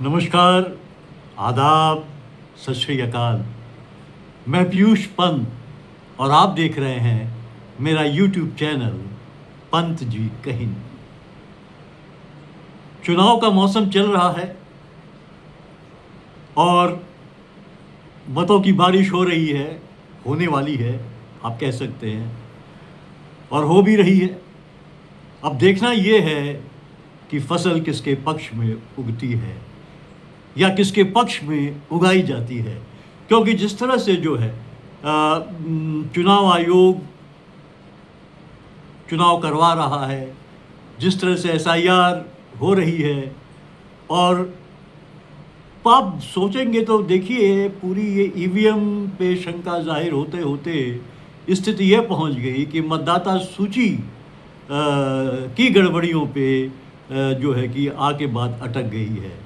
नमस्कार, आदाब, सत श्री अकाल। मैं पीयूष पंत और आप देख रहे हैं मेरा यूट्यूब चैनल पंत जी कहिन। चुनाव का मौसम चल रहा है और मतों की बारिश हो रही है, होने वाली है, आप कह सकते हैं, और हो भी रही है। अब देखना ये है कि फसल किसके पक्ष में उगती है या किसके पक्ष में उगाई जाती है, क्योंकि जिस तरह से जो है चुनाव आयोग चुनाव करवा रहा है, जिस तरह से एसआईआर हो रही है, और आप सोचेंगे तो देखिए पूरी ये ईवीएम पे शंका जाहिर होते होते स्थिति ये पहुंच गई कि मतदाता सूची की गड़बड़ियों पे जो है कि आके बात अटक गई है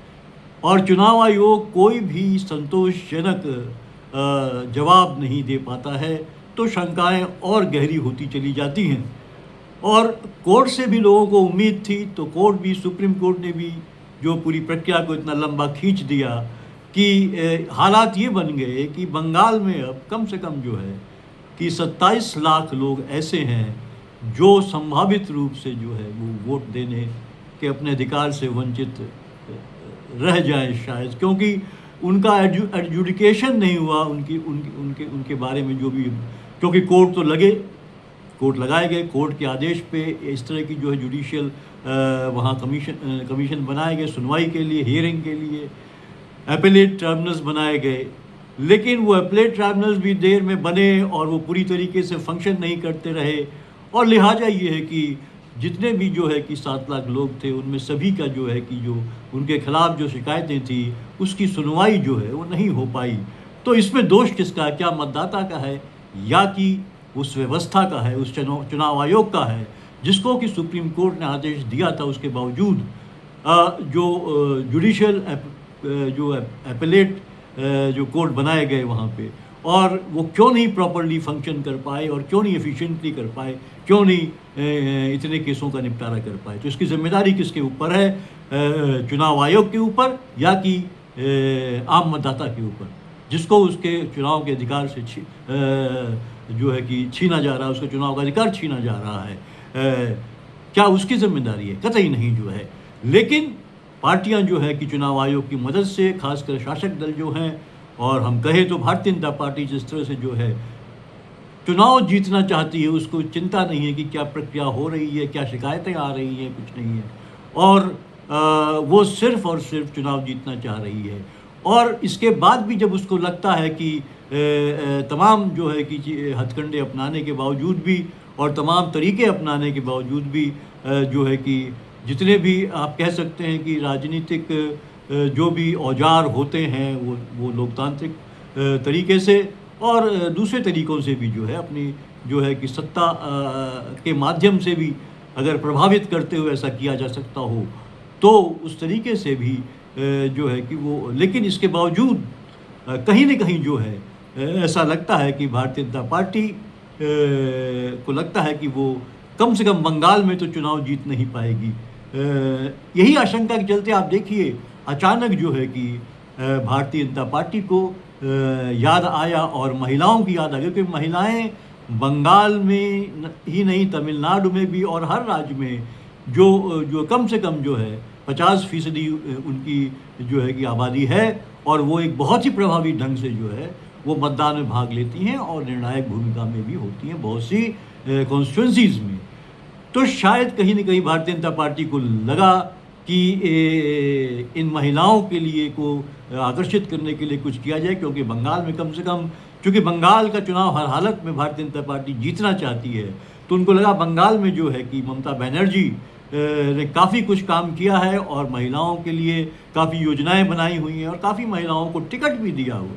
और चुनाव आयोग कोई भी संतोषजनक जवाब नहीं दे पाता है, तो शंकाएं और गहरी होती चली जाती हैं। और कोर्ट से भी लोगों को उम्मीद थी, तो कोर्ट भी, सुप्रीम कोर्ट ने भी जो पूरी प्रक्रिया को इतना लंबा खींच दिया कि हालात ये बन गए कि बंगाल में अब कम से कम जो है कि 27 लाख लोग ऐसे हैं जो संभावित रूप से जो है वो वोट देने के अपने अधिकार से वंचित रह जाए शायद, क्योंकि उनका एडजुडिकेशन नहीं हुआ उनकी उनके उनके उनके बारे में जो भी, क्योंकि कोर्ट लगाए गए, कोर्ट के आदेश पे इस तरह की जो है जुडिशियल वहाँ कमीशन बनाए गए सुनवाई के लिए, हियरिंग के लिए, एपेलेट ट्राइब्यूनल्स बनाए गए, लेकिन वो एपेलेट ट्राइब्यूनल्स भी देर में बने और वो पूरी तरीके से फंक्शन नहीं करते रहे। और लिहाजा ये है कि जितने भी जो है कि 7 लाख लोग थे उनमें सभी का जो है कि जो उनके खिलाफ जो शिकायतें थी उसकी सुनवाई जो है वो नहीं हो पाई। तो इसमें दोष किसका है? क्या मतदाता का है या कि उस व्यवस्था का है, उस चुनाव आयोग का है, जिसको कि सुप्रीम कोर्ट ने आदेश दिया था, उसके बावजूद जो जुडिशियल जो एपेलेट जो कोर्ट बनाए गए वहाँ पे, और वो क्यों नहीं प्रॉपरली फंक्शन कर पाए और क्यों नहीं एफिशिएंटली कर पाए, क्यों नहीं इतने केसों का निपटारा कर पाए। तो इसकी जिम्मेदारी किसके ऊपर है? चुनाव आयोग के ऊपर या कि आम मतदाता के ऊपर, जिसको उसके चुनाव के अधिकार से जो है कि छीना जा रहा है, उसका चुनाव का अधिकार छीना जा रहा है। क्या उसकी जिम्मेदारी है? कतई नहीं जो है। लेकिन पार्टियां जो है कि चुनाव आयोग की मदद से, खासकर शासक दल जो हैं, और हम कहें तो भारतीय जनता पार्टी जिस तरह से जो है चुनाव जीतना चाहती है, उसको चिंता नहीं है कि क्या प्रक्रिया हो रही है, क्या शिकायतें आ रही हैं, कुछ नहीं है, और वो सिर्फ और सिर्फ चुनाव जीतना चाह रही है। और इसके बाद भी जब उसको लगता है कि तमाम जो है कि हथकंडे अपनाने के बावजूद भी और तमाम तरीके अपनाने के बावजूद भी जो है कि जितने भी आप कह सकते हैं कि राजनीतिक जो भी औजार होते हैं वो लोकतांत्रिक तरीके से और दूसरे तरीक़ों से भी जो है अपनी जो है कि सत्ता के माध्यम से भी अगर प्रभावित करते हुए ऐसा किया जा सकता हो, तो उस तरीके से भी जो है कि वो, लेकिन इसके बावजूद कहीं न कहीं जो है ऐसा लगता है कि भारतीय जनता पार्टी को लगता है कि वो कम से कम बंगाल में तो चुनाव जीत नहीं पाएगी। यही आशंका के चलते आप देखिए अचानक जो है कि भारतीय जनता पार्टी को याद आया और महिलाओं की याद आ गई, क्योंकि महिलाएं बंगाल में ही नहीं, तमिलनाडु में भी और हर राज्य में जो कम से कम जो है 50% उनकी जो है कि आबादी है, और वो एक बहुत ही प्रभावी ढंग से जो है वो मतदान में भाग लेती हैं और निर्णायक भूमिका में भी होती हैं बहुत सी कॉन्स्टिट्यूंसीज़ में। तो शायद कहीं न कहीं भारतीय जनता पार्टी को लगा कि इन महिलाओं के लिए को आकर्षित करने के लिए कुछ किया जाए, क्योंकि बंगाल में कम से कम, क्योंकि बंगाल का चुनाव हर हालत में भारतीय जनता पार्टी जीतना चाहती है, तो उनको लगा बंगाल में जो है कि ममता बनर्जी ने काफ़ी कुछ काम किया है और महिलाओं के लिए काफ़ी योजनाएं बनाई हुई हैं और काफ़ी महिलाओं को टिकट भी दिया हो,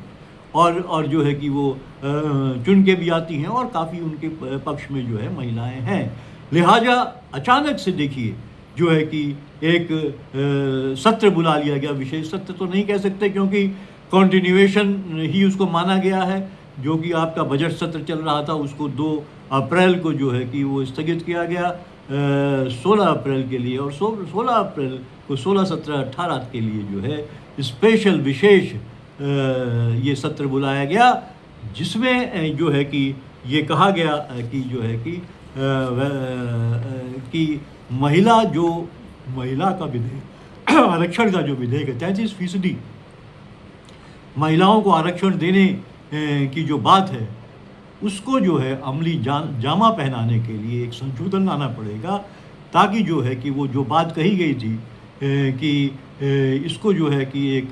और जो है कि वो चुन के भी आती हैं और काफ़ी उनके पक्ष में जो है महिलाएं हैं। लिहाजा अचानक से देखिए जो है कि एक सत्र बुला लिया गया, विशेष सत्र तो नहीं कह सकते क्योंकि कॉन्टिन्यूएशन ही उसको माना गया है, जो कि आपका बजट सत्र चल रहा था उसको 2 अप्रैल को जो है कि वो स्थगित किया गया। 16 अप्रैल के लिए, और 16 अप्रैल को 16, 17, 18 के लिए जो है स्पेशल विशेष ये सत्र बुलाया गया, जिसमें जो है कि ये कहा गया कि जो है कि महिला का विधेयक आरक्षण का जो विधेयक है 33% महिलाओं को आरक्षण देने की जो बात है, उसको जो है अमली जामा पहनाने के लिए एक संशोधन लाना पड़ेगा, ताकि जो है कि वो जो बात कही गई थी कि इसको जो है कि एक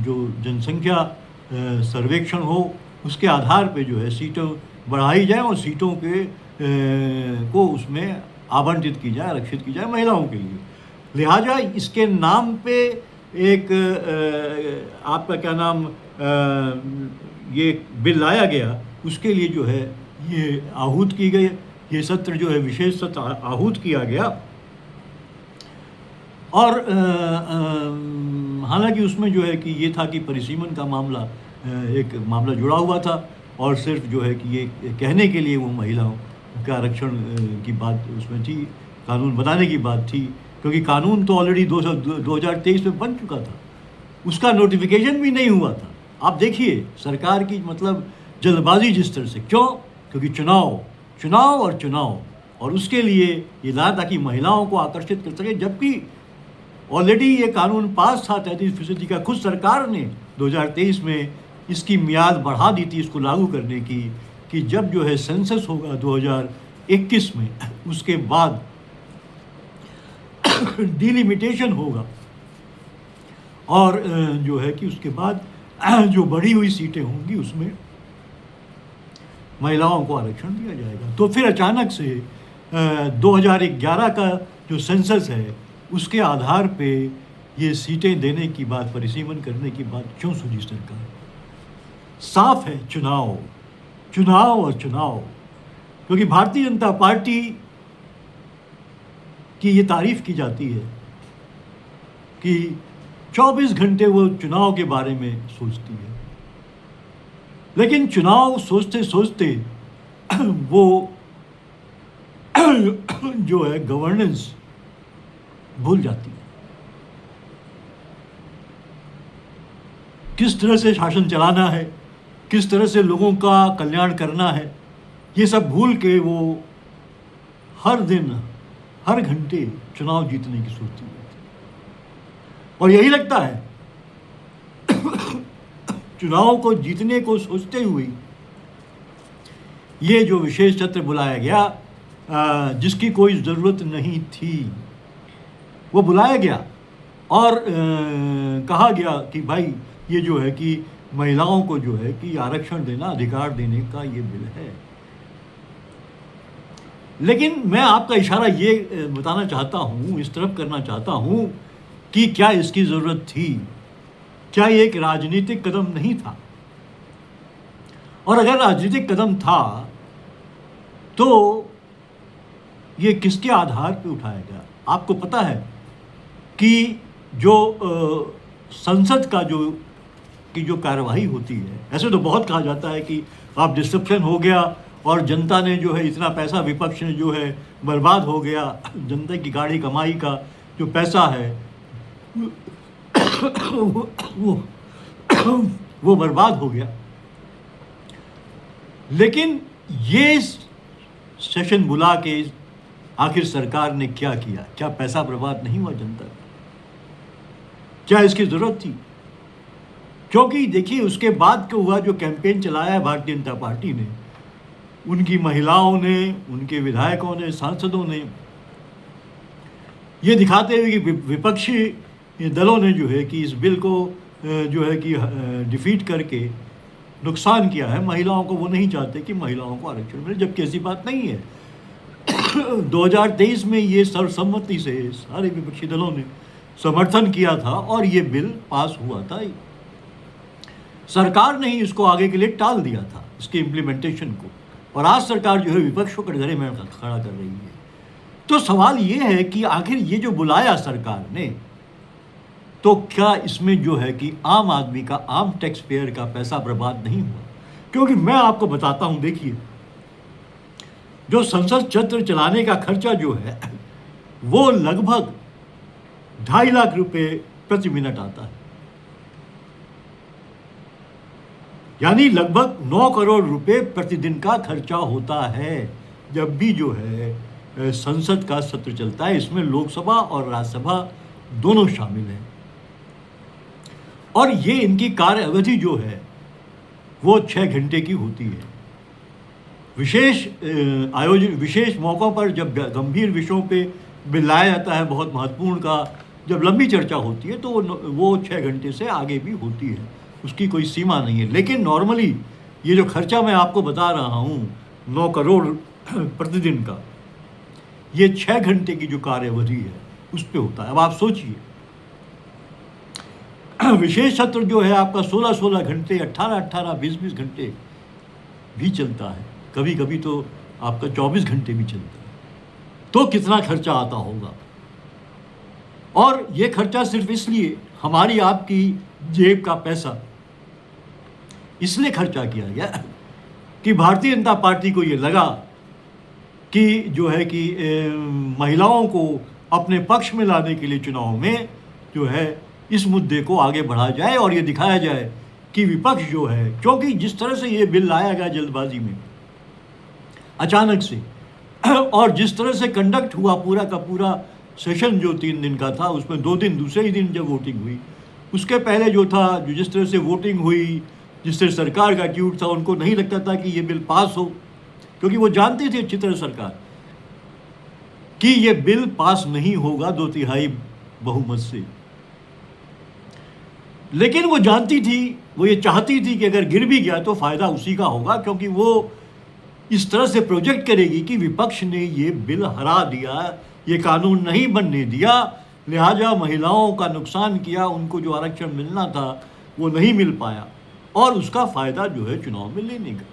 जो जनसंख्या सर्वेक्षण हो, उसके आधार पे जो है सीटों बढ़ाई जाए और सीटों के को उसमें आवंटित की जाए, आरक्षित की जाए महिलाओं के लिए। लिहाजा इसके नाम पे एक आपका क्या नाम ये बिल लाया गया, उसके लिए जो है ये आहूत की गई, ये सत्र जो है विशेष सत्र आहूत किया गया। और हालांकि उसमें जो है कि ये था कि परिसीमन का मामला एक मामला जुड़ा हुआ था, और सिर्फ जो है कि ये कहने के लिए वो महिलाओं का आरक्षण की बात उसमें थी, कानून बनाने की बात थी, क्योंकि कानून तो ऑलरेडी 2023 में बन चुका था, उसका नोटिफिकेशन भी नहीं हुआ था। आप देखिए सरकार की मतलब जल्दबाजी जिस तरह से, क्यों? क्योंकि चुनाव और उसके लिए ये लाया ताकि महिलाओं को आकर्षित कर सके, जबकि ऑलरेडी ये कानून पास था 33% का। खुद सरकार ने 2023 में इसकी मियाद बढ़ा दी थी इसको लागू करने की, कि जब जो है सेंसस होगा 2021 में, उसके बाद डिलिमिटेशन होगा, और जो है कि उसके बाद जो बढ़ी हुई सीटें होंगी उसमें महिलाओं को आरक्षण दिया जाएगा। तो फिर अचानक से 2011 का जो सेंसस है उसके आधार पे ये सीटें देने की बात, परिसीमन करने की बात क्यों सूझी सरकार? साफ है चुनाव, क्योंकि भारतीय जनता पार्टी की ये तारीफ की जाती है कि 24 घंटे वो चुनाव के बारे में सोचती है, लेकिन चुनाव सोचते सोचते वो जो है गवर्नेंस भूल जाती है, किस तरह से शासन चलाना है, किस तरह से लोगों का कल्याण करना है, ये सब भूल के वो हर दिन हर घंटे चुनाव जीतने की सोचती है। और यही लगता है चुनाव को जीतने को सोचते हुए ये जो विशेष सत्र बुलाया गया, जिसकी कोई ज़रूरत नहीं थी, वो बुलाया गया और कहा गया कि भाई ये जो है कि महिलाओं को जो है कि आरक्षण देना, अधिकार देने का ये बिल है। लेकिन मैं आपका इशारा ये बताना चाहता हूँ, इस तरफ करना चाहता हूँ कि क्या इसकी ज़रूरत थी? क्या ये एक राजनीतिक कदम नहीं था? और अगर राजनीतिक कदम था तो ये किसके आधार पे उठाया गया? आपको पता है कि जो संसद का जो कार्यवाही होती है, ऐसे तो बहुत कहा जाता है कि आप डिस्ट्रप्शन हो गया और जनता ने जो है इतना पैसा, विपक्ष ने जो है बर्बाद हो गया, जनता की गाड़ी कमाई का जो पैसा है वो बर्बाद हो गया। लेकिन ये सेशन बुला के आखिर सरकार ने क्या किया? क्या पैसा बर्बाद नहीं हुआ जनता का? क्या इसकी जरूरत थी? क्योंकि देखिए उसके बाद क्या हुआ, जो कैंपेन चलाया है भारतीय जनता पार्टी ने, उनकी महिलाओं ने, उनके विधायकों ने, सांसदों ने, ये दिखाते हुए कि विपक्षी दलों ने जो है कि इस बिल को जो है कि डिफीट करके नुकसान किया है महिलाओं को। वो नहीं चाहते कि महिलाओं को आरक्षण मिले, जबकि ऐसी बात नहीं है। 2023 में ये सर्वसम्मति से सारे विपक्षी दलों ने समर्थन किया था और ये बिल पास हुआ था। सरकार ने ही इसको आगे के लिए टाल दिया था, इसके इम्प्लीमेंटेशन को, और आज सरकार जो है विपक्ष को कटघरे में खड़ा कर रही है। तो सवाल ये है कि आखिर ये जो बुलाया सरकार ने, तो क्या इसमें जो है कि आम आदमी का, आम टैक्स पेयर का पैसा बर्बाद नहीं हुआ? क्योंकि मैं आपको बताता हूं, देखिए जो संसद सत्र चलाने का खर्चा जो है वो लगभग 2.5 लाख रुपए प्रति मिनट आता है, यानी लगभग 9 करोड़ रुपए प्रतिदिन का खर्चा होता है जब भी जो है संसद का सत्र चलता है। इसमें लोकसभा और राज्यसभा दोनों शामिल हैं और ये इनकी कार्य अवधि जो है वो 6 घंटे की होती है। विशेष आयोजन, विशेष मौक़ों पर जब गंभीर विषयों पे बिल लाया जाता है, बहुत महत्वपूर्ण का जब लंबी चर्चा होती है तो वो 6 घंटे से आगे भी होती है, उसकी कोई सीमा नहीं है। लेकिन नॉर्मली ये जो खर्चा मैं आपको बता रहा हूँ 9 करोड़ प्रतिदिन का, ये 6 घंटे की जो कार्य अवधि है उस पे होता है। अब आप सोचिए, विशेष सत्र जो है आपका 16-16 घंटे, 18-18, 20-20 घंटे भी चलता है, कभी कभी तो आपका 24 घंटे भी चलता है, तो कितना खर्चा आता होगा। और ये खर्चा सिर्फ इसलिए, हमारी आपकी जेब का पैसा इसलिए खर्चा किया गया कि भारतीय जनता पार्टी को ये लगा कि जो है कि महिलाओं को अपने पक्ष में लाने के लिए चुनाव में जो है इस मुद्दे को आगे बढ़ाया जाए और ये दिखाया जाए कि विपक्ष जो है, क्योंकि जिस तरह से ये बिल लाया गया जल्दबाजी में अचानक से, और जिस तरह से कंडक्ट हुआ पूरा का पूरा सेशन जो 3 दिन का था, उसमें 2 दिन, दूसरे ही दिन जब वोटिंग हुई, उसके पहले जो था, जो जिस तरह से वोटिंग हुई, जिस तरह सरकार का एटीट्यूड था, उनको नहीं लगता था कि ये बिल पास हो, क्योंकि वो जानती थी अच्छी तरह सरकार कि ये बिल पास नहीं होगा 2/3 बहुमत से। लेकिन वो जानती थी, वो ये चाहती थी कि अगर गिर भी गया तो फायदा उसी का होगा, क्योंकि वो इस तरह से प्रोजेक्ट करेगी कि विपक्ष ने ये बिल हरा दिया, ये कानून नहीं बनने दिया, लिहाजा महिलाओं का नुकसान किया, उनको जो आरक्षण मिलना था वो नहीं मिल पाया और उसका फायदा जो है चुनाव में लेने का।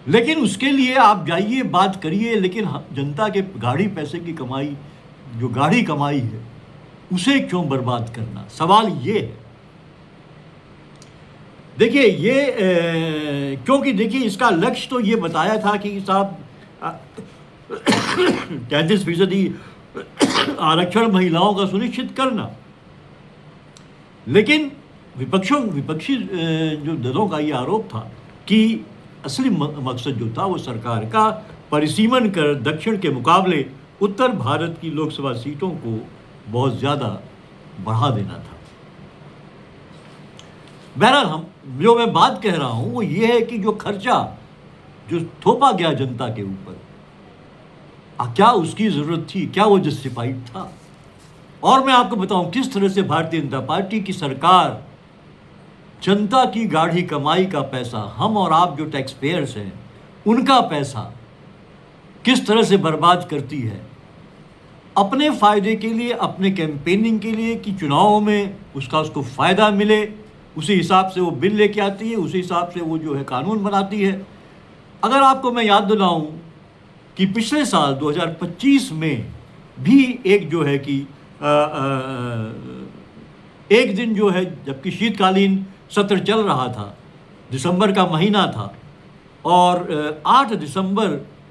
लेकिन उसके लिए आप जाइए, बात करिए, लेकिन जनता के गाढ़ी पैसे की कमाई, जो गाढ़ी कमाई है, उसे क्यों बर्बाद करना, सवाल ये है। देखिए ये क्योंकि देखिए इसका लक्ष्य तो ये बताया था कि साहब 33% आरक्षण महिलाओं का सुनिश्चित करना, लेकिन विपक्षी जो दलों का ये आरोप था कि असली मकसद जो था वो सरकार का परिसीमन कर दक्षिण के मुकाबले उत्तर भारत की लोकसभा सीटों को बहुत ज़्यादा बढ़ा देना था। बहरहाल जो मैं बात कह रहा हूँ वो ये है कि जो खर्चा जो थोपा गया जनता के ऊपर, क्या उसकी ज़रूरत थी, क्या वो जस्टिफाइड था? और मैं आपको बताऊं किस तरह से भारतीय जनता पार्टी की सरकार जनता की गाढ़ी कमाई का पैसा, हम और आप जो टैक्स पेयर्स हैं उनका पैसा किस तरह से बर्बाद करती है अपने फ़ायदे के लिए, अपने कैंपेनिंग के लिए, कि चुनाव में उसको फ़ायदा मिले, उसी हिसाब से वो बिल लेके आती है, उसी हिसाब से वो जो है कानून बनाती है। अगर आपको मैं याद दिलाऊं कि पिछले साल 2025 में भी एक जो है कि एक दिन जो है, जबकि शीतकालीन सत्र चल रहा था, दिसंबर का महीना था, और 8 दिसंबर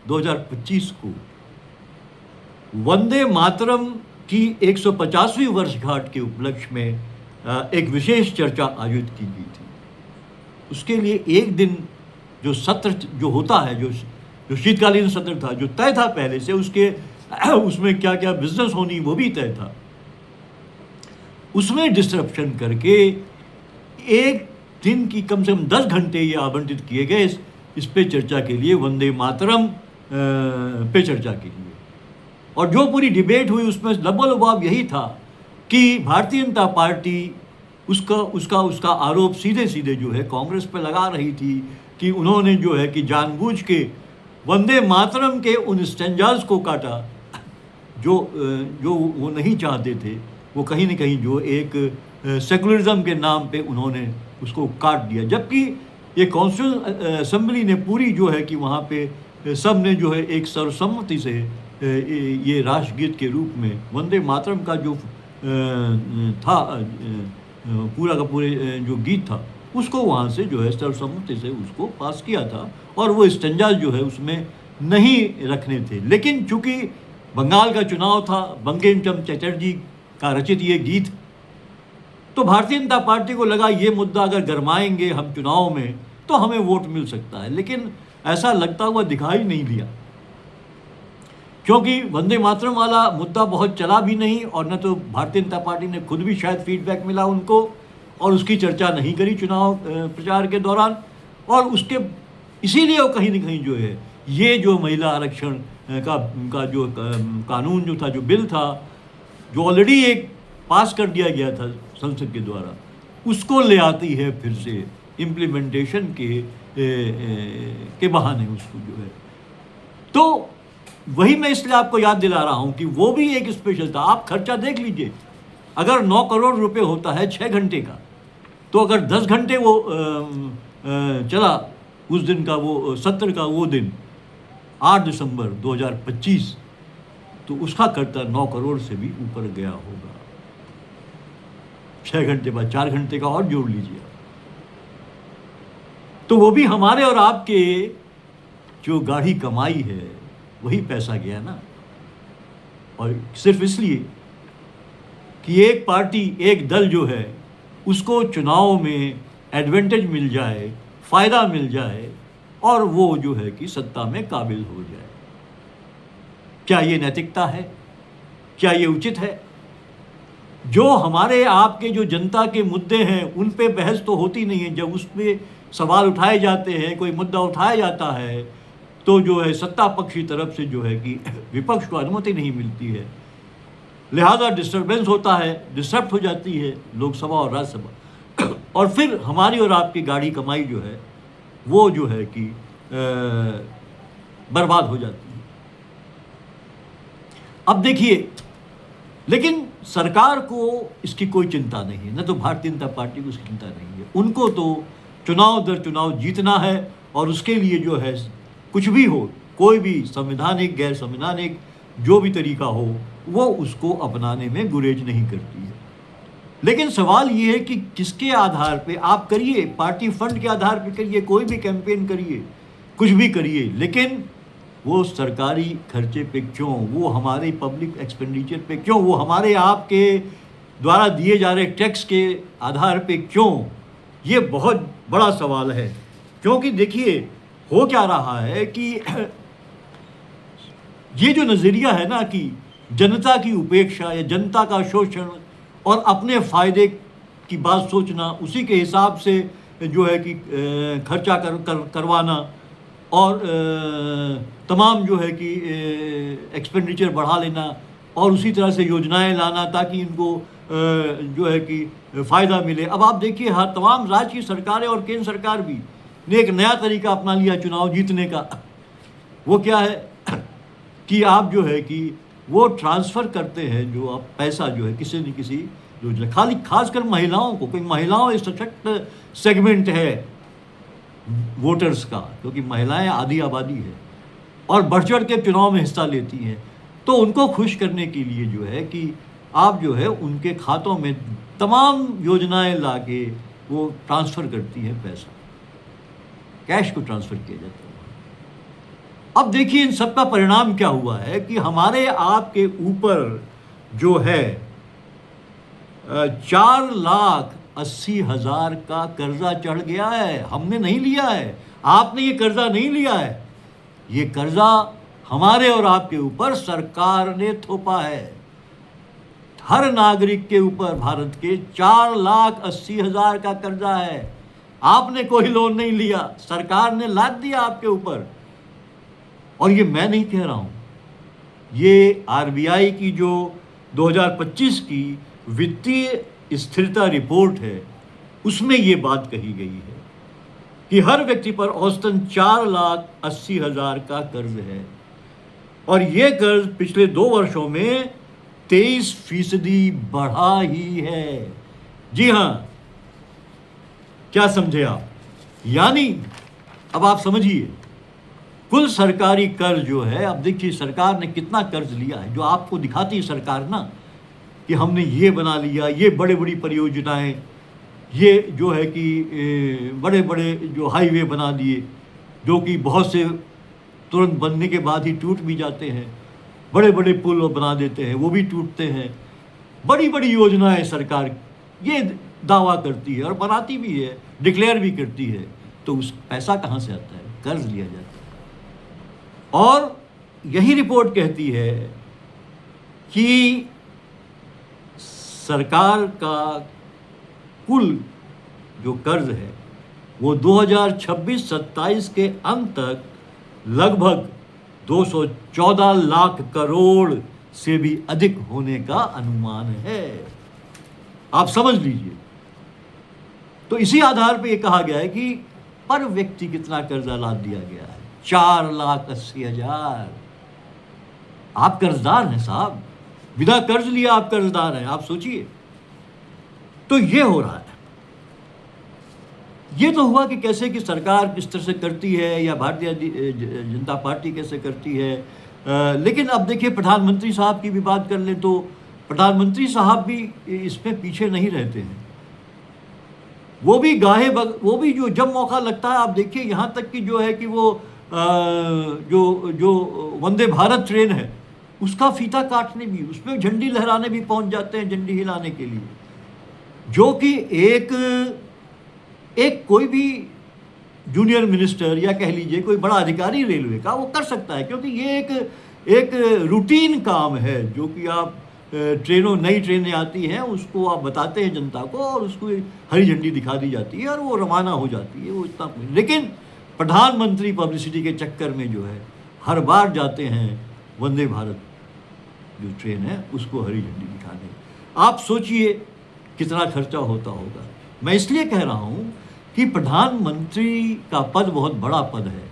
2025 को वंदे मातरम की 150वीं वर्षगांठ के उपलक्ष्य में एक विशेष चर्चा आयोजित की गई थी। उसके लिए एक दिन जो सत्र जो होता है, जो शीतकालीन सत्र था, जो तय था पहले से, उसमें क्या क्या बिजनेस होनी वो भी तय था, उसमें डिस्ट्रप्शन करके एक दिन की कम से कम 10 घंटे ये आवंटित किए गए इस पे चर्चा के लिए, वंदे मातरम पे चर्चा के लिए। और जो पूरी डिबेट हुई उसमें लबोलबाब यही था कि भारतीय जनता पार्टी उसका आरोप सीधे सीधे जो है कांग्रेस पे लगा रही थी कि उन्होंने जो है कि जानबूझ के वंदे मातरम के उन स्टेंजाज को काटा जो वो नहीं चाहते थे, वो कहीं न कहीं जो एक सेकुलरिज्म के नाम पे उन्होंने उसको काट दिया। जबकि ये कॉन्स्टिट्यूशन असेंबली ने पूरी जो है कि वहाँ पे सब ने जो है एक सर्वसम्मति से ये राष्ट्रगीत के रूप में वंदे मातरम का जो था पूरा का पूरे जो गीत था उसको वहाँ से जो है सर्वसम्मति से उसको पास किया था, और वो स्टेंजास जो है उसमें नहीं रखने थे। लेकिन चूंकि बंगाल का चुनाव था, बंकिम चंद्र चटर्जी का रचित ये गीत, तो भारतीय जनता पार्टी को लगा ये मुद्दा अगर गरमाएंगे हम चुनाव में तो हमें वोट मिल सकता है। लेकिन ऐसा लगता हुआ दिखाई नहीं दिया, क्योंकि वंदे मातरम वाला मुद्दा बहुत चला भी नहीं, और न तो भारतीय जनता पार्टी ने खुद भी शायद फीडबैक मिला उनको, और उसकी चर्चा नहीं करी चुनाव प्रचार के दौरान। और उसके इसीलिए वो कहीं न कहीं जो है ये जो महिला आरक्षण का जो कानून जो था, जो बिल था, जो ऑलरेडी एक पास कर दिया गया था संसद के द्वारा, उसको ले आती है फिर से इम्प्लीमेंटेशन के बहाने उसको जो है। तो वही मैं इसलिए आपको याद दिला रहा हूं कि वो भी एक स्पेशल था। आप खर्चा देख लीजिए, अगर 9 करोड़ रुपए होता है 6 घंटे का, तो अगर 10 घंटे वो चला उस दिन का, वो सत्र का वो दिन 8 दिसंबर 2025, तो उसका खर्चा 9 करोड़ से भी ऊपर गया होगा। 6 घंटे बाद 4 घंटे का और जोड़ लीजिए, तो वो भी हमारे और आपके जो गाढ़ी कमाई है वही पैसा गया ना। और सिर्फ इसलिए कि एक पार्टी, एक दल जो है उसको चुनाव में एडवांटेज मिल जाए, फायदा मिल जाए, और वो जो है कि सत्ता में काबिल हो जाए। क्या ये नैतिकता है? क्या ये उचित है? जो हमारे आपके जो जनता के मुद्दे हैं उन पे बहस तो होती नहीं है। जब उस पर सवाल उठाए जाते हैं, कोई मुद्दा उठाया जाता है, तो जो है सत्ता पक्ष की तरफ से जो है कि विपक्ष को अनुमति नहीं मिलती है, लिहाजा डिस्टर्बेंस होता है, डिस्टर्ब हो जाती है लोकसभा और राज्यसभा, और फिर हमारी और आपकी गाढ़ी कमाई जो है वो जो है कि बर्बाद हो जाती है। अब देखिए, लेकिन सरकार को इसकी कोई चिंता नहीं है, न तो भारतीय जनता पार्टी को इसकी चिंता नहीं है। उनको तो चुनाव दर चुनाव जीतना है, और उसके लिए जो है कुछ भी हो, कोई भी संवैधानिक गैर संवैधानिक जो भी तरीका हो, वो उसको अपनाने में गुरेज नहीं करती है। लेकिन सवाल ये है कि किसके आधार पे आप करिए, पार्टी फंड के आधार पे करिए, कोई भी कैंपेन करिए, कुछ भी करिए, लेकिन वो सरकारी खर्चे पे क्यों, वो हमारे पब्लिक एक्सपेंडिचर पे क्यों, वो हमारे आपके द्वारा दिए जा रहे टैक्स के आधार पे क्यों? ये बहुत बड़ा सवाल है। क्योंकि देखिए हो क्या रहा है कि ये जो नज़रिया है ना कि जनता की उपेक्षा या जनता का शोषण और अपने फ़ायदे की बात सोचना, उसी के हिसाब से जो है कि खर्चा करवाना, और तमाम जो है कि एक्सपेंडिचर बढ़ा लेना, और उसी तरह से योजनाएं लाना ताकि इनको जो है कि फ़ायदा मिले। अब आप देखिए, हर तमाम राज्य की सरकारें और केंद्र सरकार भी ने एक नया तरीका अपना लिया चुनाव जीतने का। वो क्या है कि आप जो है कि वो ट्रांसफ़र करते हैं जो आप पैसा जो है किसी न किसी योजना, खाली खासकर महिलाओं को, क्योंकि महिलाओं एक सशक्त सेगमेंट है वोटर्स का, क्योंकि महिलाएं आधी आबादी है और बढ़ चढ़ के चुनाव में हिस्सा लेती हैं, तो उनको खुश करने के लिए जो है कि आप जो है उनके खातों में तमाम योजनाएं लाके वो ट्रांसफ़र करती हैं, पैसा कैश को ट्रांसफ़र किया जाता है। अब देखिए इन सब का परिणाम क्या हुआ है कि हमारे आपके ऊपर जो है 4,80,000 का कर्जा चढ़ गया है। हमने नहीं लिया है, आपने ये कर्जा नहीं लिया है, ये कर्जा हमारे और आपके ऊपर सरकार ने थोपा है। हर नागरिक के ऊपर भारत के 4,80,000 का कर्जा है। आपने कोई लोन नहीं लिया, सरकार ने लाद दिया आपके ऊपर। और ये मैं नहीं कह रहा हूँ, ये आरबीआई की जो 2025 की वित्तीय स्थिरता रिपोर्ट है उसमें ये बात कही गई है कि हर व्यक्ति पर औसतन 4,80,000 का कर्ज है, और ये कर्ज पिछले 2 वर्षों में 23% बढ़ा ही है। जी हाँ, क्या समझे आप? यानी अब आप समझिए, कुल सरकारी कर्ज जो है, अब देखिए सरकार ने कितना कर्ज लिया है, जो आपको दिखाती है सरकार ना कि हमने ये बना लिया, ये बड़ी बड़ी परियोजनाएं, ये जो है कि बड़े बड़े जो हाईवे बना दिए, जो कि बहुत से तुरंत बनने के बाद ही टूट भी जाते हैं। बड़े बड़े पुल बना देते हैं, वो भी टूटते हैं। बड़ी बड़ी योजनाएं सरकार ये दावा करती है और बनाती भी है, डिक्लेयर भी करती है। तो उस पैसा कहाँ से आता है? कर्ज लिया जाता है। और यही रिपोर्ट कहती है कि सरकार का कुल जो कर्ज है वो 2026-27 के अंत तक लगभग 214 लाख करोड़ से भी अधिक होने का अनुमान है। आप समझ लीजिए। तो इसी आधार पे ये कहा गया है कि पर व्यक्ति कितना कर्जा लाद दिया गया है? 4,80,000। आप कर्जदार हैं साहब, बिना कर्ज लिया आप कर्जदार हैं। आप सोचिए। तो ये हो रहा है। ये तो हुआ कि कैसे कि सरकार किस तरह से करती है या भारतीय जनता पार्टी कैसे करती है। लेकिन अब देखिए, प्रधानमंत्री साहब की भी बात कर लें तो प्रधानमंत्री साहब भी इसमें पीछे नहीं रहते हैं। वो भी वो भी जो जब मौका लगता है, आप देखिए यहाँ तक कि जो है कि वो जो वंदे भारत ट्रेन है उसका फीता काटने भी, उसमें झंडी लहराने भी पहुंच जाते हैं, झंडी हिलाने के लिए। जो कि एक कोई भी जूनियर मिनिस्टर या कह लीजिए कोई बड़ा अधिकारी रेलवे का वो कर सकता है, क्योंकि ये एक रूटीन काम है जो कि आप नई ट्रेनें आती हैं उसको आप बताते हैं जनता को और उसको हरी झंडी दिखा दी जाती है और वो रवाना हो जाती है। वो इतना, लेकिन प्रधानमंत्री पब्लिसिटी के चक्कर में जो है हर बार जाते हैं वंदे भारत जो ट्रेन है उसको हरी झंडी दिखाने। आप सोचिए कितना खर्चा होता होगा। मैं इसलिए कह रहा हूं कि प्रधानमंत्री का पद बहुत बड़ा पद है।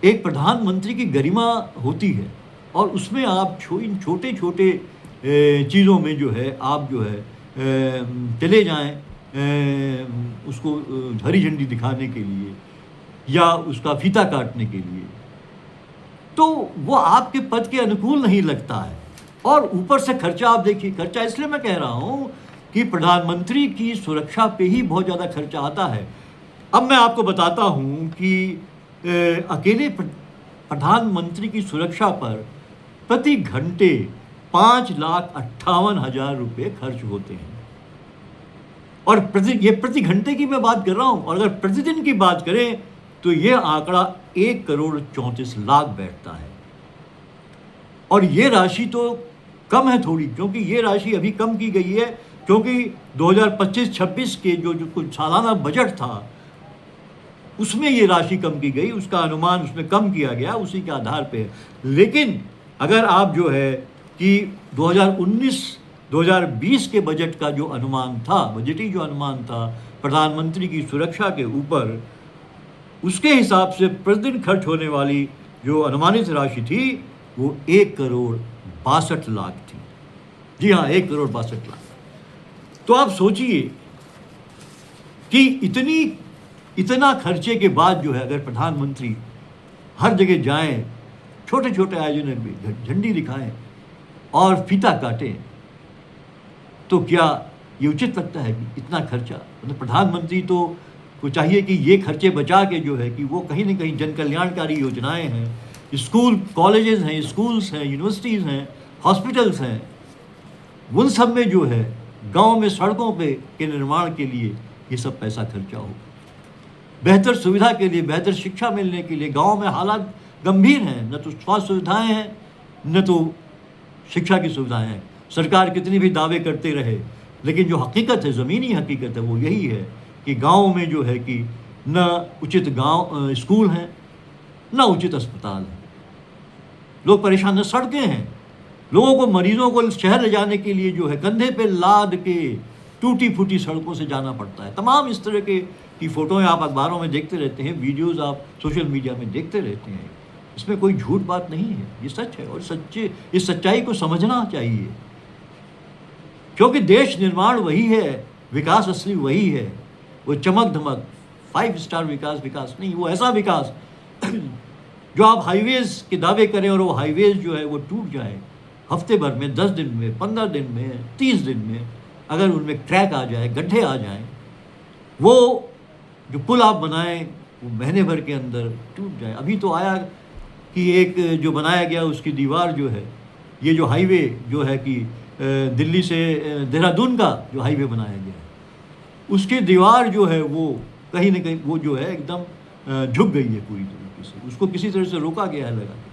एक प्रधानमंत्री की गरिमा होती है और उसमें आप इन छोटे छोटे चीज़ों में जो है आप जो है चले जाएं उसको हरी झंडी दिखाने के लिए या उसका फीता काटने के लिए, तो वो आपके पद के अनुकूल नहीं लगता है। और ऊपर से खर्चा आप देखिए, खर्चा इसलिए मैं कह रहा हूँ कि प्रधानमंत्री की सुरक्षा पे ही बहुत ज़्यादा खर्चा आता है। अब मैं आपको बताता हूँ कि अकेले प्रधानमंत्री की सुरक्षा पर प्रति घंटे 5,58,000 रुपये खर्च होते हैं। और प्रति घंटे की मैं बात कर रहा हूँ, और अगर प्रतिदिन की बात करें तो ये आंकड़ा 1,34,00,000 बैठता है। और ये राशि तो कम है थोड़ी, क्योंकि ये राशि अभी कम की गई है, क्योंकि 2025-26 के जो कुछ सालाना बजट था उसमें ये राशि कम की गई, उसका अनुमान उसमें कम किया गया उसी के आधार पे। लेकिन अगर आप जो है कि 2019-2020 के बजट का जो अनुमान था, बजटीय जो अनुमान था प्रधानमंत्री की सुरक्षा के ऊपर, उसके हिसाब से प्रतिदिन खर्च होने वाली जो अनुमानित राशि थी वो 1,62,00,000 थी। जी हाँ, 1,62,00,000। तो आप सोचिए कि इतना खर्चे के बाद जो है अगर प्रधानमंत्री हर जगह जाएं, छोटे छोटे आयोजन में झंडी दिखाएं और फीता काटें, तो क्या ये उचित लगता है कि इतना खर्चा? मतलब प्रधानमंत्री तो को चाहिए कि ये खर्चे बचा के जो है कि वो कहीं ना कहीं जन कल्याणकारी योजनाएं हैं, स्कूल कॉलेजेस हैं, स्कूल्स हैं, यूनिवर्सिटीज़ हैं, हॉस्पिटल्स हैं, उन सब में जो है गांव में सड़कों पे के निर्माण के लिए ये सब पैसा खर्चा हो, बेहतर सुविधा के लिए, बेहतर शिक्षा मिलने के लिए। गांव में हालात गंभीर हैं, न तो स्वास्थ्य सुविधाएं हैं न तो शिक्षा की सुविधाएं हैं। सरकार कितनी भी दावे करते रहे, लेकिन जो हकीकत है, ज़मीनी हकीकत है, वो यही है कि गाँव में जो है कि न उचित स्कूल हैं न उचित अस्पताल हैं। लोग परेशान हैं, सड़कें हैं, लोगों को, मरीजों को शहर ले जाने के लिए जो है कंधे पे लाद के टूटी फूटी सड़कों से जाना पड़ता है। तमाम इस तरह की फ़ोटोएं आप अखबारों में देखते रहते हैं, वीडियोज़ आप सोशल मीडिया में देखते रहते हैं। इसमें कोई झूठ बात नहीं है, ये सच है। और इस सच्चाई को समझना चाहिए, क्योंकि देश निर्माण वही है, विकास असली वही है। वो चमक धमक 5 स्टार विकास नहीं, वो ऐसा विकास जो आप हाईवेज़ के दावे करें और वो हाईवेज़ जो है वो टूट जाए हफ्ते भर में, 10 दिन में, 15 दिन में, 30 दिन में, अगर उनमें क्रैक आ जाए, गड्ढे आ जाएँ, वो जो पुल आप बनाएँ वो महीने भर के अंदर टूट जाए। अभी तो आया कि एक जो बनाया गया उसकी दीवार जो है, ये जो हाईवे जो है कि दिल्ली से देहरादून का जो हाईवे बनाया गया है, उसकी दीवार जो है वो कहीं न कहीं वो जो है एकदम झुक गई है पूरी तरीके से। उसको किसी तरह से रोका गया है लगा के।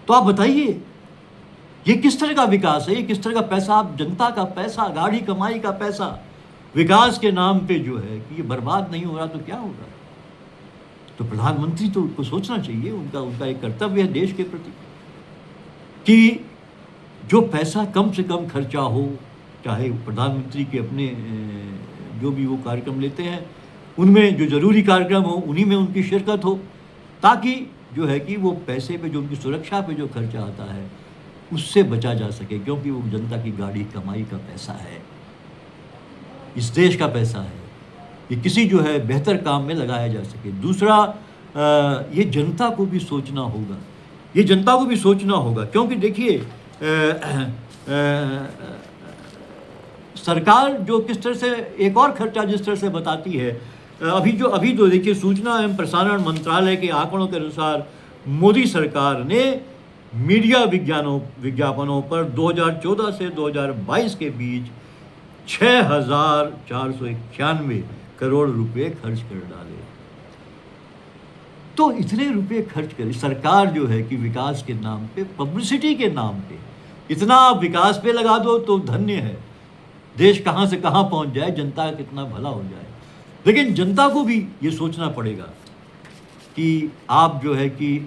तो आप बताइए, ये किस तरह का विकास है? ये किस तरह का पैसा, आप जनता का पैसा, गाढ़ी कमाई का पैसा विकास के नाम पे जो है कि ये बर्बाद नहीं हो रहा तो क्या होगा? तो प्रधानमंत्री तो को सोचना चाहिए, उनका एक कर्तव्य है देश के प्रति कि जो पैसा कम से कम खर्चा हो, चाहे प्रधानमंत्री के अपने जो भी वो कार्यक्रम लेते हैं, उनमें जो ज़रूरी कार्यक्रम हो, उन्हीं में उनकी शिरकत हो, ताकि जो है कि वो पैसे पे जो उनकी सुरक्षा पे जो खर्चा आता है, उससे बचा जा सके, क्योंकि वो जनता की गाढ़ी कमाई का पैसा है, इस देश का पैसा है। ये किसी जो है बेहतर काम में लगाया जा सके। दूसरा, ये जनता को भी सोचना होगा, ये जनता को भी सोचना होगा, क्योंकि देखिए सरकार जो किस तरह से एक और खर्चा जिस तरह से बताती है, अभी तो देखिए सूचना एवं प्रसारण मंत्रालय के आंकड़ों के अनुसार मोदी सरकार ने मीडिया विज्ञापनों पर 2014 से 2022 के बीच 6,491 करोड़ रुपए खर्च कर डाले। तो इतने रुपए खर्च कर सरकार जो है कि विकास के नाम पे, पब्लिसिटी के नाम पे, इतना आप विकास पे लगा दो तो धन्य है, देश कहाँ से कहाँ पहुँच जाए, जनता का कितना भला हो जाए। लेकिन जनता को भी ये सोचना पड़ेगा कि आप जो है कि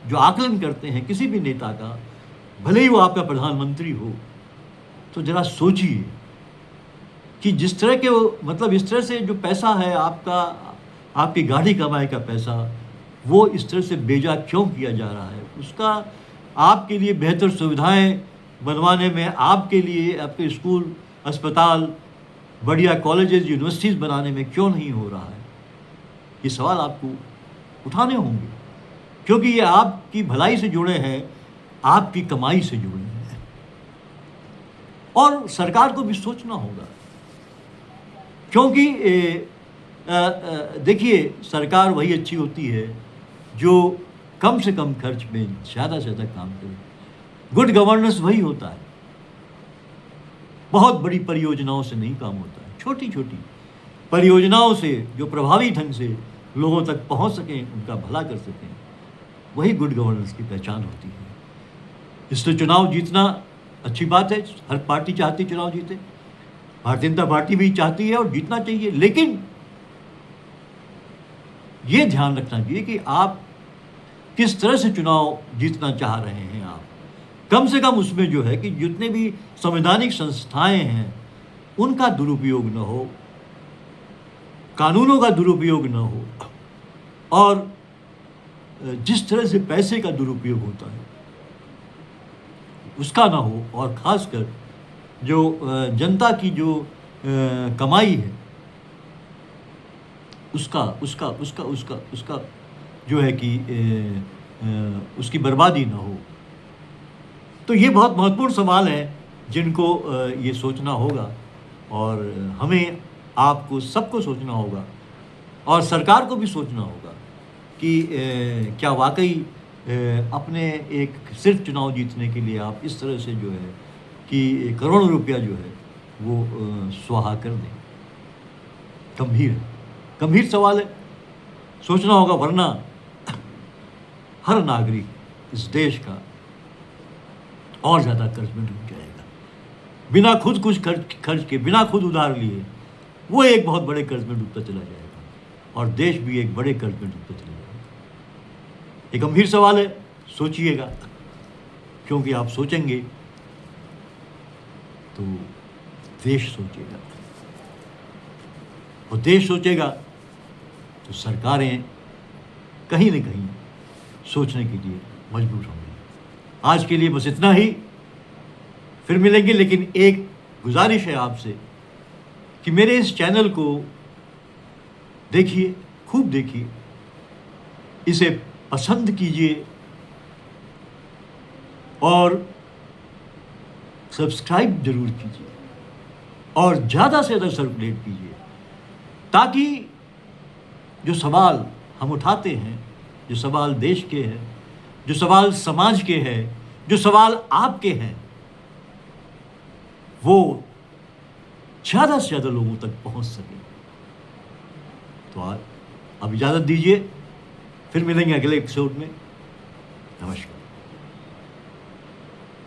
जो आकलन करते हैं किसी भी नेता का, भले ही वो आपका प्रधानमंत्री हो, तो ज़रा सोचिए कि जिस तरह के वो मतलब इस तरह से जो पैसा है आपका, आपकी गाढ़ी कमाई का पैसा, वो इस तरह से बेजा क्यों किया जा रहा है? उसका आपके लिए बेहतर सुविधाएं बनवाने में, आपके लिए आपके स्कूल, अस्पताल, बढ़िया कॉलेजेस, यूनिवर्सिटीज़ बनाने में क्यों नहीं हो रहा है? ये सवाल आपको उठाने होंगे, क्योंकि ये आपकी भलाई से जुड़े हैं, आपकी कमाई से जुड़े हैं। और सरकार को भी सोचना होगा, क्योंकि देखिए सरकार वही अच्छी होती है जो कम से कम खर्च में ज़्यादा से ज़्यादा काम करे। गुड गवर्नेंस वही होता है। बहुत बड़ी परियोजनाओं से नहीं काम होता है, छोटी छोटी परियोजनाओं से जो प्रभावी ढंग से लोगों तक पहुंच सकें, उनका भला कर सकें, वही गुड गवर्नेंस की पहचान होती है। इसलिए चुनाव जीतना अच्छी बात है, हर पार्टी चाहती है चुनाव जीते, भारतीय जनता पार्टी भी चाहती है और जीतना चाहिए। लेकिन ये ध्यान रखना चाहिए कि आप किस तरह से चुनाव जीतना चाह रहे हैं। आप कम से कम उसमें जो है कि जितने भी संवैधानिक संस्थाएं हैं उनका दुरुपयोग न हो, कानूनों का दुरुपयोग न हो, और जिस तरह से पैसे का दुरुपयोग होता है उसका ना हो, और ख़ासकर जो जनता की जो कमाई है उसका जो है कि उसकी बर्बादी ना हो। तो ये बहुत महत्वपूर्ण सवाल हैं जिनको ये सोचना होगा, और हमें आपको सबको सोचना होगा, और सरकार को भी सोचना होगा कि क्या वाकई अपने एक सिर्फ चुनाव जीतने के लिए आप इस तरह से जो है कि करोड़ों रुपया जो है वो स्वाहा कर दें। गंभीर सवाल है, सोचना होगा, वरना हर नागरिक इस देश का और ज़्यादा कर्ज में डूब जाएगा। बिना खुद कुछ खर्च के, बिना खुद उधार लिए, वो एक बहुत बड़े कर्ज में डूबता चला जाएगा, और देश भी एक बड़े कर्ज में डूबता चला जाएगा। एक गंभीर सवाल है, सोचिएगा, क्योंकि आप सोचेंगे तो देश सोचेगा, और देश सोचेगा तो सरकारें कहीं न कहीं सोचने के लिए मजबूर होंगी। आज के लिए बस इतना ही, फिर मिलेंगे। लेकिन एक गुजारिश है आपसे कि मेरे इस चैनल को देखिए, खूब देखिए, इसे पसंद कीजिए और सब्सक्राइब जरूर कीजिए, और ज़्यादा से ज़्यादा सर्कुलेट कीजिए, ताकि जो सवाल हम उठाते हैं, जो सवाल देश के हैं, जो सवाल समाज के हैं, जो सवाल आपके हैं, वो ज़्यादा से ज़्यादा लोगों तक पहुंच सके। तो अब इजाज़त दीजिए, फिर मिलेंगे अगले एपिसोड में। नमस्कार।